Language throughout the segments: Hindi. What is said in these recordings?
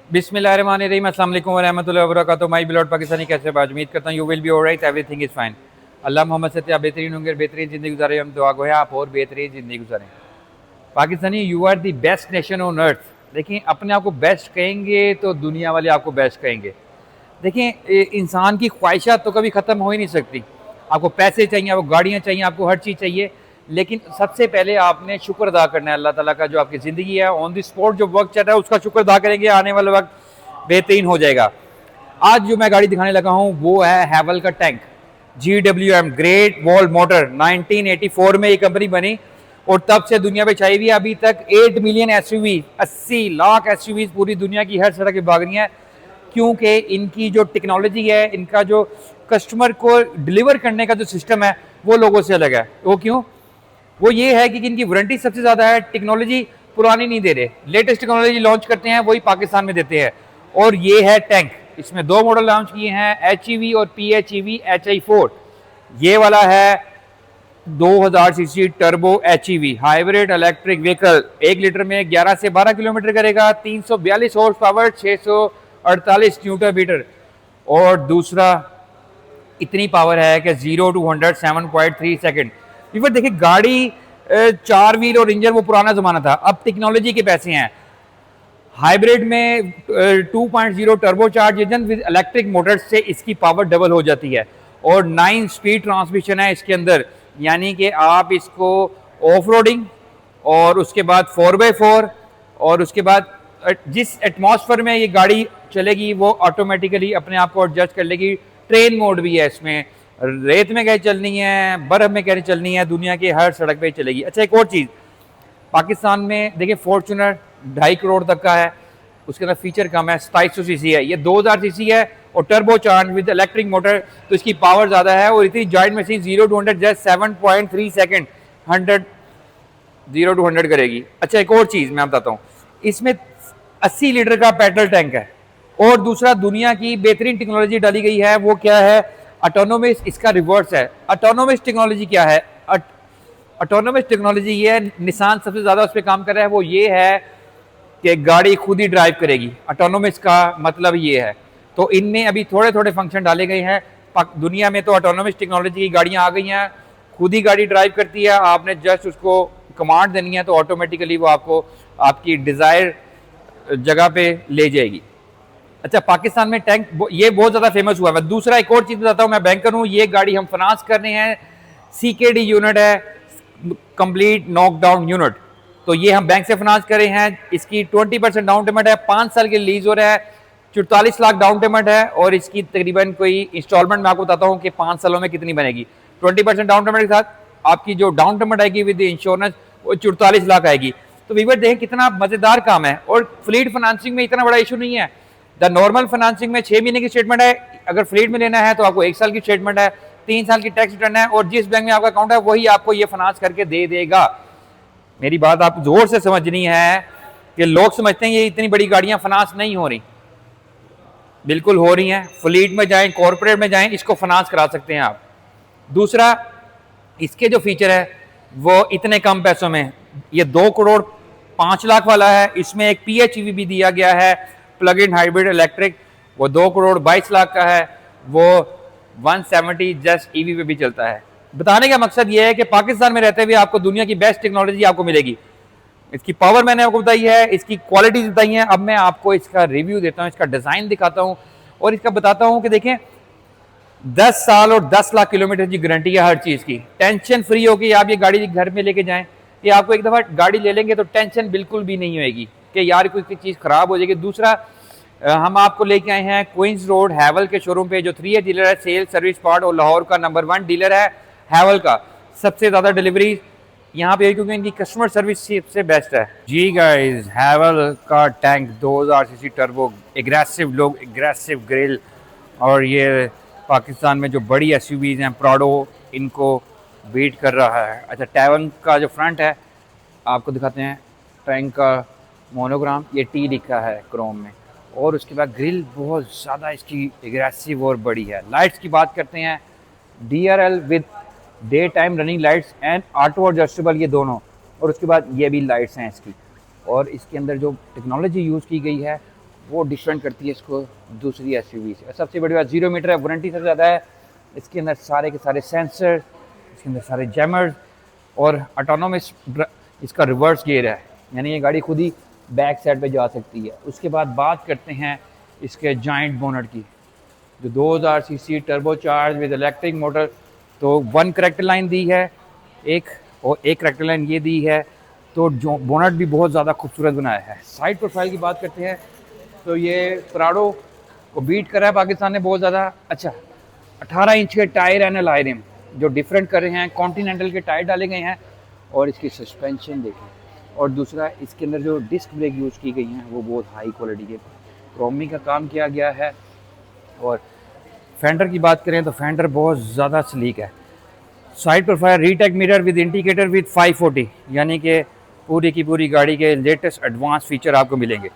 बिस्मिल्लाहिर्रहमानिर्रहीम, अस्सलाम वालेकुम वरहमतुल्लाहि वबरकातुहू। माय बिलॉट पाकिस्तानी, कैसे बात? उम्मीद करता हूँ you will be alright, everything is fine. Allah Mohammad से आप बेहतरीन होंगे, बेहतरीन ज़िंदगी गुजारे। हम दुआ गो है आप और बेहतरीन ज़िंदगी गुजारें। Pakistani, you are the best nation on earth. देखिए, अपने आप को बेस्ट कहेंगे तो दुनिया वाले आपको बेस्ट कहेंगे। देखिए, इंसान की ख्वाहिशात तो कभी ख़त्म हो ही नहीं सकती। आपको पैसे चाहिए, आपको गाड़ियाँ चाहिए, आपको हर चीज़ चाहिए, लेकिन सबसे पहले आपने शुक्र अदा करना है अल्लाह ताला का। जो आपकी ज़िंदगी है, ऑन द स्पॉट जो वक्त चल रहा है, उसका शुक्र अदा करेंगे, आने वाला वक्त बेहतरीन हो जाएगा। आज जो मैं गाड़ी दिखाने लगा हूँ वो है हैवल का tank GWM, great wall motor. 1984 में ये कंपनी बनी और तब से दुनिया पे छाई हुई है। अभी तक 8 मिलियन SUV, 80 लाख SUV पूरी दुनिया की हर सड़क पे भाग रही हैं, क्योंकि इनकी जो टेक्नोलॉजी है, इनका जो कस्टमर को डिलीवर करने का जो सिस्टम है, वो लोगों से अलग है। वो क्यों? वो ये है कि इनकी वारंटी सबसे ज़्यादा है, टेक्नोलॉजी पुरानी नहीं दे रहे, लेटेस्ट टेक्नोलॉजी लॉन्च करते हैं, वही पाकिस्तान में देते हैं। और ये है टैंक। इसमें दो मॉडल लॉन्च किए हैं, HEV और PHEV HI4। ये वाला है 2000 CC turbo HEV hybrid electric vehicle. 1 litre में 11 से 12 किलोमीटर करेगा, 342 हॉर्स पावर, 648 न्यूटन मीटर। और दूसरा इतनी पावर है कि 0 to 100 7.3 सेकेंड। फिर देखिए, गाड़ी 4 व्हील और इंजन वो पुराना ज़माना था, अब टेक्नोलॉजी के पैसे हैं। हाइब्रिड में 2.0 turbo charge engine with electric motor से इसकी पावर डबल हो जाती है। और 9 स्पीड ट्रांसमिशन है इसके अंदर, यानी कि आप इसको ऑफ रोडिंग और उसके बाद 4x4 और उसके बाद जिस एटमॉस्फेयर में ये गाड़ी चलेगी वो ऑटोमेटिकली अपने आप को एडजस्ट कर लेगी। ट्रेन मोड भी है इसमें, रेत में कहीं चलनी है, बर्फ में कहीं चलनी है, दुनिया की हर सड़क पे चलेगी। अच्छा, एक और चीज़, पाकिस्तान में देखिए फॉर्च्यूनर 2.5 करोड़ तक का है, उसके अंदर फीचर कम है, 2700 सीसी है। ये 2000 सीसी है और turbo charge with electric motor, तो इसकी पावर ज़्यादा है। और इतनी joint machine 0 to 100 just 7.3 second 0 to 100 करेगी। अच्छा, एक और चीज़ मैं बताता हूँ, इसमें 80 लीटर का पेट्रोल टैंक है। और दूसरा, दुनिया की बेहतरीन टेक्नोलॉजी डाली गई है, वो क्या है? ऑटोनोमस। इसका रिवर्स है। ऑटोनोमस टेक्नोलॉजी क्या है? ऑटोनोमस टेक्नोलॉजी ये है, निसान सबसे ज़्यादा उस पर काम कर रहा है, वो ये है कि गाड़ी खुद ही ड्राइव करेगी। ऑटोनोमस का मतलब ये है। तो इनमें अभी थोड़े थोड़े फंक्शन डाले गए हैं। दुनिया में तो ऑटोनोमस टेक्नोलॉजी की गाड़ियाँ आ गई हैं, खुद ही गाड़ी ड्राइव करती है, आपने जस्ट उसको कमांड देनी है तो ऑटोमेटिकली वो आपको आपकी डिज़ायर जगह पे ले जाएगी। अच्छा, पाकिस्तान में टैंक ये बहुत ज़्यादा फेमस हुआ है। दूसरा, एक और चीज़ बताता हूँ, मैं बैंकर हूँ, ये गाड़ी हम फाइनेंस कर रहे हैं, CKD यूनिट है, कंप्लीट नॉकडाउन यूनिट। तो ये हम बैंक से फाइनेंस कर रहे हैं। इसकी 20% डाउन पेमेंट है, 5 साल के लीज हो रहा है, 44 लाख डाउन पेमेंट है। और इसकी तकरीबन कोई इंस्टॉलमेंट मैं आपको बताता हूँ कि 5 सालों में कितनी बनेगी। 20% डाउन पेमेंट के साथ आपकी जो डाउन पेमेंट आएगी विद इंश्योरेंस, वो 44 लाख आएगी। तो वीवर देखें कितना मज़ेदार काम है। और फ्लीट फाइनेंसिंग में इतना बड़ा इशू नहीं है। द नॉर्मल फाइनेंसिंग में 6 महीने की स्टेटमेंट है, अगर फ्लीट में लेना है तो आपको 1 साल की स्टेटमेंट है, 3 साल की टैक्स रिटर्न है, और जिस बैंक में आपका अकाउंट है वही आपको ये फाइनेंस करके दे देगा। मेरी बात आप जोर से समझनी है कि लोग समझते हैं ये इतनी बड़ी गाड़ियां फाइनेंस नहीं हो रही, बिल्कुल हो रही हैं। फ्लीट में जाएं, कॉर्पोरेट में जाएं, इसको फाइनेंस करा सकते हैं आप। दूसरा, इसके जो फीचर है वो इतने कम पैसों में, ये 2 करोड़ 5 लाख वाला है, इसमें एक PHEV भी दिया गया है, प्लग इन हाइब्रिड इलेक्ट्रिक, वो 2 करोड़ 22 लाख का है, वो 170 जस्ट EV पे भी चलता है। बताने का मकसद ये है कि पाकिस्तान में रहते हुए आपको दुनिया की बेस्ट टेक्नोलॉजी आपको मिलेगी। इसकी पावर मैंने आपको बताई है, इसकी क्वालिटी बताई है। अब मैं आपको इसका रिव्यू देता हूँ, इसका डिज़ाइन दिखाता हूँ और इसका बताता हूँ कि देखें 10 साल और 10 लाख किलोमीटर की गारंटी है हर चीज़ की। टेंशन फ्री होगी आप ये गाड़ी घर में लेके जाएं, कि आपको एक दफ़ा गाड़ी ले लेंगे तो टेंशन बिल्कुल भी नहीं होगी कि यार कोई चीज़ ख़राब हो जाएगी। दूसरा, हम आपको लेके आए हैं क्वींस रोड हैवल के शोरूम पे, जो 3A डीलर है, सेल सर्विस पार्ट और लाहौर का नंबर 1 डीलर है हैवल का। सबसे ज़्यादा डिलीवरी यहाँ पे है क्योंकि इनकी कस्टमर सर्विस सबसे बेस्ट है। जी गाइस, हैवल का टैंक 2000 सीसी टर्बो, एग्रेसिव लोग, एग्रेसिव ग्रिल, और ये पाकिस्तान में जो बड़ी SUVs हैं, प्राडो, इनको बीट कर रहा है। अच्छा, टैवन का जो फ्रंट है आपको दिखाते हैं, टैंक का मोनोग्राम, ये T लिखा है क्रोम में, और उसके बाद ग्रिल बहुत ज़्यादा इसकी एग्रेसिव और बड़ी है। लाइट्स की बात करते हैं, DRL with day time running lights and auto adjustable, ये दोनों, और उसके बाद ये भी लाइट्स हैं इसकी। और इसके अंदर जो टेक्नोलॉजी यूज़ की गई है वो डिफरेंट करती है इसको दूसरी एसयूवी से। सबसे बड़ी बात 0 मीटर है, वारंटी सबसे ज़्यादा है। इसके अंदर सारे के सारे सेंसर, इसके अंदर सारे जैमर्स और ऑटोनोमस इसका रिवर्स गियर है, यानी ये गाड़ी खुद ही बैक साइड पे जा सकती है। उसके बाद बात करते हैं इसके जॉइंट बोनट की, जो 2000 CC turbo charge with electric motor. तो 1 करेक्टर लाइन दी है एक, और 1 करेक्टर लाइन ये दी है, तो जो बोनट भी बहुत ज़्यादा खूबसूरत बनाया है। साइड प्रोफाइल की बात करते हैं तो ये प्राडो को बीट कर रहा है पाकिस्तान ने बहुत ज़्यादा। अच्छा, 18 इंच के टायर एंड अलॉय रिम जो डिफरेंट कर रहे हैं, कॉन्टिनेंटल के टायर डाले गए हैं, और इसकी सस्पेंशन देखें। और दूसरा, इसके अंदर जो डिस्क ब्रेक यूज़ की गई हैं वो बहुत हाई क्वालिटी के क्रोमी का काम किया गया है। और फेंडर की बात करें तो फेंडर बहुत ज़्यादा स्लीक है। Side profile retake mirror with indicator with 540, यानी कि पूरी की पूरी गाड़ी के लेटेस्ट एडवांस फीचर आपको मिलेंगे।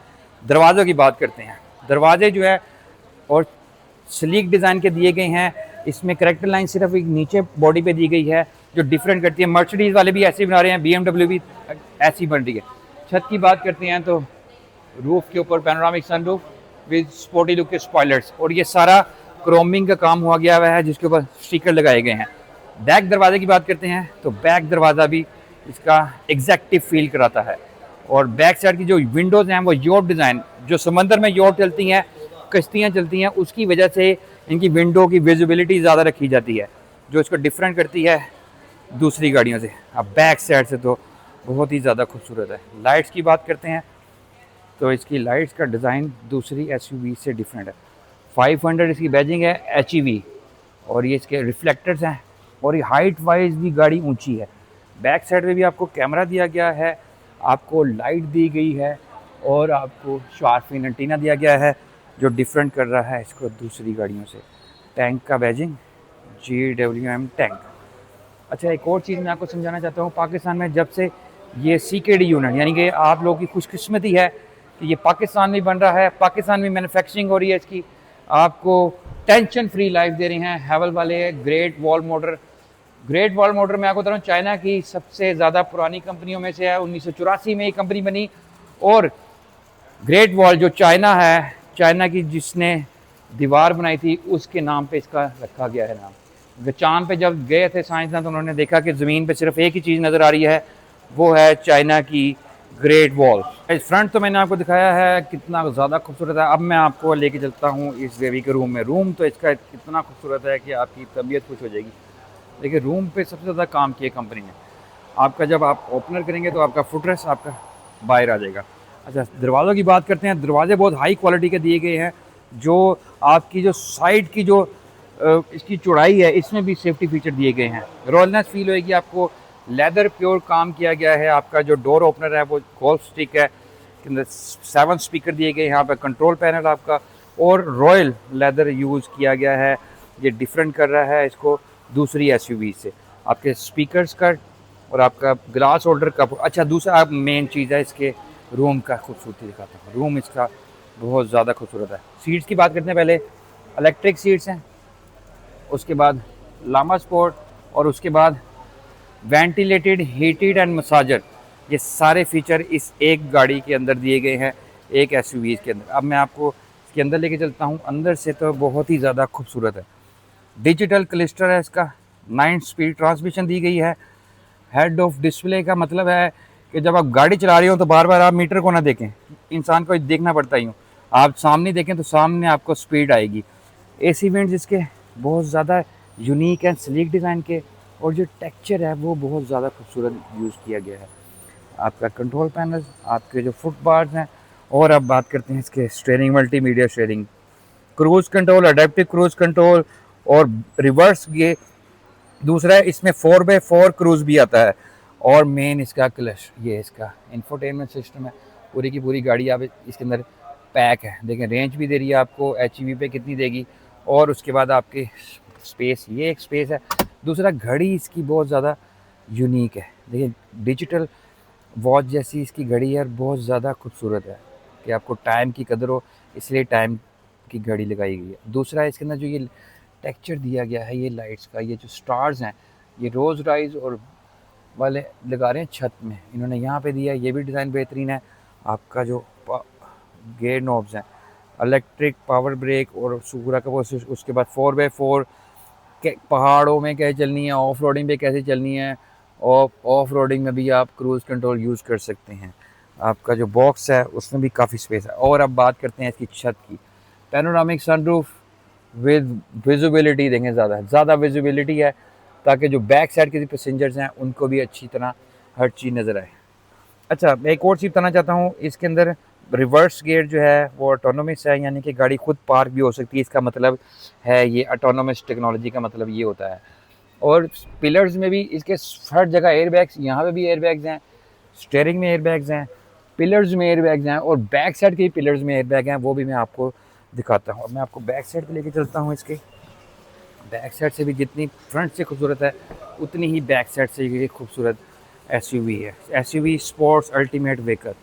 दरवाज़ों की बात करते हैं, दरवाजे जो है और स्लीक डिज़ाइन के दिए गए हैं। इसमें करेक्टर लाइन सिर्फ एक नीचे बॉडी पे दी गई है जो डिफरेंट करती है। मर्सिडीज़ वाले भी ऐसे बना रहे हैं, BMW भी ऐसी बन रही है। छत की बात करते हैं तो रूफ के ऊपर panoramic sunroof with sporty look के स्पॉयलर्स, और ये सारा क्रोमिंग का काम हुआ गया हुआ है जिसके ऊपर स्टिकर लगाए गए हैं। बैक दरवाजे की बात करते हैं तो बैक दरवाज़ा भी इसका एग्जैक्टिव फील कराता है। और बैक साइड की जो विंडोज़ हैं वो योट डिज़ाइन, जो समंदर में योट चलती हैं, कश्तियाँ चलती हैं, उसकी वजह से इनकी विंडो की विजिबिलिटी ज़्यादा रखी जाती है, जो इसको डिफरेंट करती है दूसरी गाड़ियों से। अब बैक साइड से तो बहुत ही ज़्यादा खूबसूरत है। लाइट्स की बात करते हैं तो इसकी लाइट्स का डिज़ाइन दूसरी एसयूवी से डिफरेंट है। 500 इसकी बैजिंग है HEV, और ये इसके रिफ्लेक्टर्स हैं, और ये हाइट वाइज भी गाड़ी ऊंची है। बैक साइड में भी आपको कैमरा दिया गया है, आपको लाइट दी गई है, और आपको शार्पिन एंटीना दिया गया है जो डिफरेंट कर रहा है इसको दूसरी गाड़ियों से। टैंक का बैजिंग GWM टैंक। अच्छा, एक और चीज़ मैं आपको समझाना चाहता हूँ। पाकिस्तान में जब से ये CKD यूनिट, यानी कि आप लोगों की खुशकिस्मती है कि ये पाकिस्तान में बन रहा है, पाकिस्तान में मैन्युफैक्चरिंग हो रही है इसकी, आपको टेंशन फ्री लाइफ दे रहे हैं हैवल वाले। Great wall motor, great wall motor मैं आपको बता रहा हूँ चाइना की सबसे ज़्यादा पुरानी कंपनियों में से है। 1984 में ये कंपनी बनी, और ग्रेट वॉल जो चाइना है, चाइना की जिसने दीवार बनाई थी उसके नाम पे इसका रखा गया है नाम। चांद पे जब गए थे साइंसदान तो उन्होंने देखा कि ज़मीन पे सिर्फ एक ही चीज़ नज़र आ रही है, वो है चाइना की ग्रेट वॉल। इस फ्रंट तो मैंने आपको दिखाया है कितना ज़्यादा खूबसूरत है। अब मैं आपको लेके चलता हूँ इस बेबी के रूम में। रूम तो इसका इतना खूबसूरत है कि आपकी तबीयत खुश हो जाएगी। देखिए, रूम पे सबसे ज़्यादा काम किया कंपनी ने। आपका जब आप ओपनर करेंगे तो आपका फुटरेस्ट आपका बाहर आ जाएगा। अच्छा, दरवाज़ों की बात करते हैं। दरवाजे बहुत हाई क्वालिटी के दिए गए हैं, जो आपकी जो साइड की जो इसकी चौड़ाई है इसमें भी सेफ्टी फीचर दिए गए हैं। रॉयलनेस फील होएगी आपको। लेदर प्योर काम किया गया है। आपका जो डोर ओपनर है वो गोल्फ स्टिक है, के अंदर 7 स्पीकर दिए गए हैं। यहाँ पर कंट्रोल पैनल आपका, और रॉयल लेदर यूज़ किया गया है। ये डिफरेंट कर रहा है इसको दूसरी एसयूवी से। आपके स्पीकर्स का और आपका ग्लास होल्डर का। अच्छा, दूसरा मेन चीज़ है इसके रूम का, खूबसूरती दिखाता हूँ। रूम इसका बहुत ज़्यादा खूबसूरत है। सीट्स की बात करते हैं पहले। इलेक्ट्रिक सीट्स हैं, उसके बाद लामा स्पोर्ट, और उसके बाद वेंटिलेटेड, हीटेड एंड मसाजर। ये सारे फीचर इस एक गाड़ी के अंदर दिए गए हैं, एक एसयूवी के अंदर। अब मैं आपको इसके अंदर लेके चलता हूँ। अंदर से तो बहुत ही ज़्यादा खूबसूरत है। डिजिटल क्लस्टर है इसका, 9 स्पीड ट्रांसमिशन दी गई है। हेड ऑफ डिस्प्ले का मतलब है कि जब आप गाड़ी चला रही हो तो बार बार आप मीटर को ना देखें, इंसान को देखना पड़ता ही हो, आप सामने देखें तो सामने आपको स्पीड आएगी। AC वेंट्स इसके बहुत ज़्यादा यूनिक एंड स्लीक डिज़ाइन के, और जो टेक्सचर है वो बहुत ज़्यादा खूबसूरत यूज़ किया गया है। आपका कंट्रोल पैनल, आपके जो फुट बार्स हैं, और अब बात करते हैं इसके steering, multimedia steering, cruise control, adaptive cruise control और रिवर्स गियर। दूसरा है इसमें 4x4 क्रूज़ भी आता है, और मेन इसका क्लच, ये इसका इंफोटेनमेंट सिस्टम है। पूरी की पूरी गाड़ी आप इसके अंदर पैक है। देखें, रेंज भी दे रही है आपको HEV पे कितनी देगी, और उसके बाद आपके स्पेस, ये एक स्पेस है। दूसरा, घड़ी इसकी बहुत ज़्यादा यूनिक है। देखिए, डिजिटल वॉच जैसी इसकी घड़ी है, और बहुत ज़्यादा खूबसूरत है कि आपको टाइम की कदर हो, इसलिए टाइम की घड़ी लगाई गई है। दूसरा, इसके अंदर जो ये टेक्सचर दिया गया है, ये लाइट्स का, ये जो स्टार्स हैं, ये रोज़ राइज और वाले लगा रहे हैं छत में, इन्होंने यहाँ पे दिया है। ये भी डिज़ाइन बेहतरीन है। आपका जो गेयर नॉब्स हैं इलेक्ट्रिक पावर ब्रेक और सूरा का प्रोसेस। उसके बाद 4x4 पहाड़ों में कैसे चलनी है, ऑफ रोडिंग पे कैसे चलनी है, और ऑफ रोडिंग में भी आप क्रूज़ कंट्रोल यूज़ कर सकते हैं। आपका जो बॉक्स है उसमें भी काफ़ी स्पेस है। और अब बात करते हैं इसकी छत की। पैनोरामिक सनरूफ विद विजिबिलिटी देंगे, ज़्यादा विजिबिलिटी है ताकि जो बैक साइड के पैसेंजर्स हैं उनको भी अच्छी तरह हर चीज़ नज़र आए। अच्छा, मैं एक और चीज़ बताना चाहता हूँ, इसके अंदर रिवर्स गियर जो है वो ऑटोनोमस है, यानी कि गाड़ी खुद पार्क भी हो सकती है। इसका मतलब है ये ऑटोनोमस टेक्नोलॉजी का मतलब ये होता है। और पिलर्स में भी इसके हर जगह एयरबैग्स, यहाँ पे भी एयरबैग्स हैं, स्टीयरिंग में एयरबैग्स हैं, पिलर्स में एयरबैग्स हैं, और बैक साइड के पिलर्स में एयरबैग हैं, वो भी मैं आपको दिखाता हूँ। अब मैं आपको बैक साइड पे लेके चलता हूँ। इसके बैक साइड से भी जितनी फ्रंट से खूबसूरत है उतनी ही बैक साइड से ये खूबसूरत एसयूवी है। SUV sports ultimate vehicle.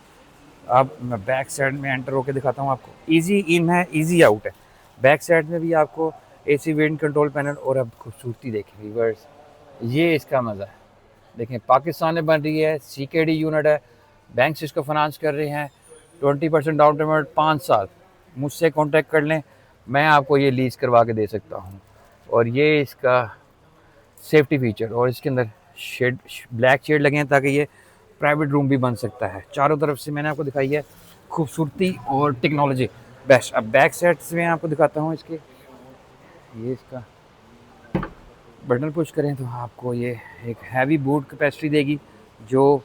अब मैं बैक साइड में एंटर होकर दिखाता हूँ आपको। इजी इन है, इजी आउट है। बैक साइड में भी आपको एसी विंड कंट्रोल पैनल, और अब खूबसूरती देखें रिवर्स, ये इसका मज़ा है। देखें पाकिस्तान में बन रही है, सीकेडी यूनिट है, बैंक इसको फाइनेंस कर रहे हैं, 20% डाउन पेमेंट 5 साल। मुझसे कांटेक्ट कर लें, मैं आपको ये लीज़ करवा के दे सकता हूँ। और ये इसका सेफ्टी फीचर, और इसके अंदर शेड ब्लैक शेड लगे हैं ताकि ये प्राइवेट रूम भी बन सकता है। चारों तरफ से मैंने आपको दिखाई है खूबसूरती और टेक्नोलॉजी बेस्ट। अब बैक साइड से मैं आपको दिखाता हूँ इसके। ये इसका बटन पुश करें तो आपको ये एक हैवी बूट कैपेसिटी देगी जो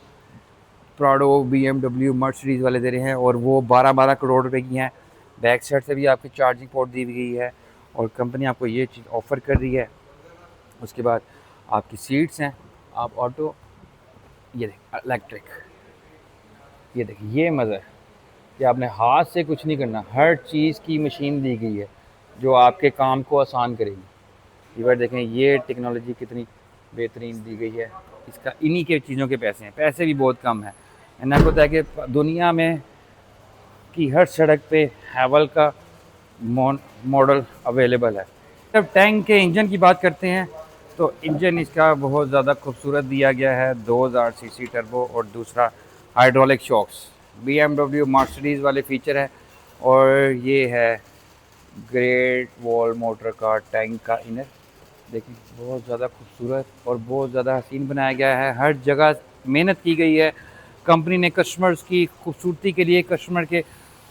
प्राडो, BMW, मर्सिडीज़ वाले दे रहे हैं, और वो 12-12 करोड़ रुपए की हैं। बैक साइड से भी आपकी चार्जिंग पोर्ट दी गई है और कंपनी आपको ये चीज़ ऑफ़र कर रही है। उसके बाद आपकी सीट्स हैं, आप ऑटो, ये देख इलेक्ट्रिक, ये देखिए ये मज़ा है कि आपने हाथ से कुछ नहीं करना, हर चीज़ की मशीन दी गई है जो आपके काम को आसान करेगी। ये बार देखें ये टेक्नोलॉजी कितनी बेहतरीन दी गई है। इसका इन्हीं के चीज़ों के पैसे हैं, पैसे भी बहुत कम है। मैंने आपको बताया कि दुनिया में की हर सड़क पे हैवल का मॉडल अवेलेबल है। जब टैंक के इंजन की बात करते हैं तो इंजन इसका बहुत ज़्यादा खूबसूरत दिया गया है, 2000 सीसी टर्बो, और दूसरा हाइड्रोलिक शॉक्स, BMW मर्सिडीज़ वाले फीचर है। और ये है ग्रेट वॉल मोटर का टैंक का इनर, देखिए बहुत ज़्यादा खूबसूरत और बहुत ज़्यादा हसीन बनाया गया है। हर जगह मेहनत की गई है कंपनी ने कस्टमर्स की खूबसूरती के लिए, कस्टमर के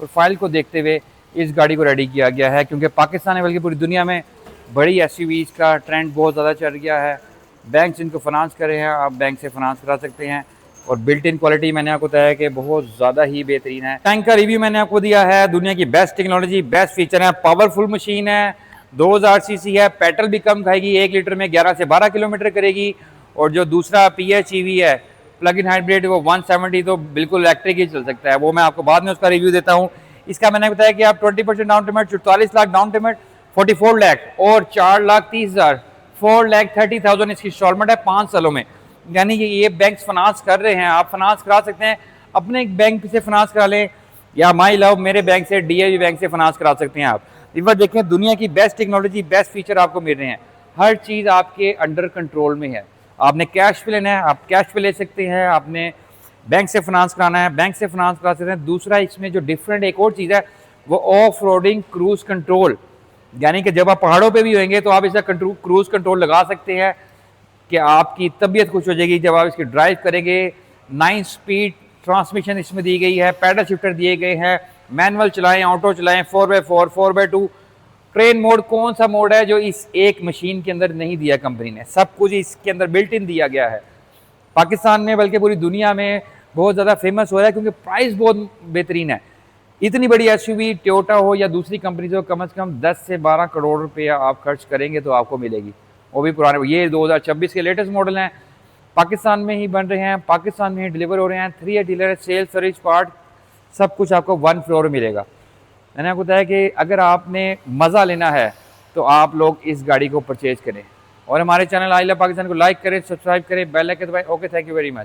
प्रोफाइल को देखते हुए इस गाड़ी को रेडी किया गया है। क्योंकि पाकिस्तान में बल्कि पूरी दुनिया में बड़ी एसयूवीज़ का ट्रेंड बहुत ज़्यादा चल गया है। बैंक इनको फाइनेंस कर रहे हैं, आप बैंक से फाइनेंस करा सकते हैं। और बिल्ट इन क्वालिटी मैंने आपको बताया कि बहुत ज़्यादा ही बेहतरीन है। टैंक का रिव्यू मैंने आपको दिया है, दुनिया की बेस्ट टेक्नोलॉजी, बेस्ट फीचर है, पावरफुल मशीन है, 2000 सीसी है, पेट्रोल भी कम खाएगी, 1 लीटर में 11 से 12 किलोमीटर करेगी। और जो दूसरा PHEV है प्लग इन हाइब्रिड, वो 170 तो बिल्कुल इलेक्ट्रिक ही चल सकता है, वो मैं आपको बाद में उसका रिव्यू देता हूँ। इसका मैंने बताया कि आप 20% down payment, 44 lakh down payment, 44 lakh और 4,30,000, 4,30,000 इसकी इंस्टॉलमेंट है 5 सालों में। यानी कि ये बैंक फाइनेंस कर रहे हैं, आप फाइनेंस करा सकते हैं, अपने बैंक से फाइनेंस करा लें, या माई लव मेरे बैंक से, DAV बैंक से फाइनेंस करा सकते हैं आप। इस बार देखें दुनिया की बेस्ट टेक्नोलॉजी, बेस्ट फीचर आपको मिल रहे हैं, हर चीज़ आपके अंडर कंट्रोल में है। आपने कैश पे लेना है, आप कैश पे ले सकते हैं, आपने बैंक से फाइनेंस कराना है, बैंक से फाइनेंस करा सकते हैं। दूसरा इसमें जो डिफरेंट एक और चीज़ है वो ऑफ रोडिंग क्रूज कंट्रोल, यानी कि जब आप पहाड़ों पे भी होंगे तो आप इसका क्रूज कंट्रोल लगा सकते हैं कि आपकी तबीयत खुश हो जाएगी जब आप इसकी ड्राइव करेंगे। 9 स्पीड ट्रांसमिशन इसमें दी गई है, पैडल शिफ्टर दिए गए हैं, मैनुअल चलाएं, ऑटो चलाएं, 4x4, 4x2, ट्रेन मोड, कौन सा मोड है जो इस एक मशीन के अंदर नहीं दिया कंपनी ने, सब कुछ इसके अंदर बिल्ट इन दिया गया है। पाकिस्तान में बल्कि पूरी दुनिया में बहुत ज़्यादा फेमस हो रहा है क्योंकि प्राइस बहुत बेहतरीन है। इतनी बड़ी एसयूवी टोयोटा हो या दूसरी कंपनी जो कम से कम 10 से 12 करोड़ रुपया आप खर्च करेंगे तो आपको मिलेगी, वो भी पुराने। ये 2026 के लेटेस्ट मॉडल हैं, पाकिस्तान में ही बन रहे हैं, पाकिस्तान में ही डिलीवर हो रहे हैं। 3 डीलर, सेल, सर्विस, पार्ट, सब कुछ आपको 1 फ्लोर मिलेगा। मैंने आपको बताया कि अगर आपने मज़ा लेना है तो आप लोग इस गाड़ी को परचेज़ करें और हमारे चैनल आई लव पाकिस्तान को लाइक करें, सब्सक्राइब करें, बेल आइकन दबाएं। Okay, thank you very much.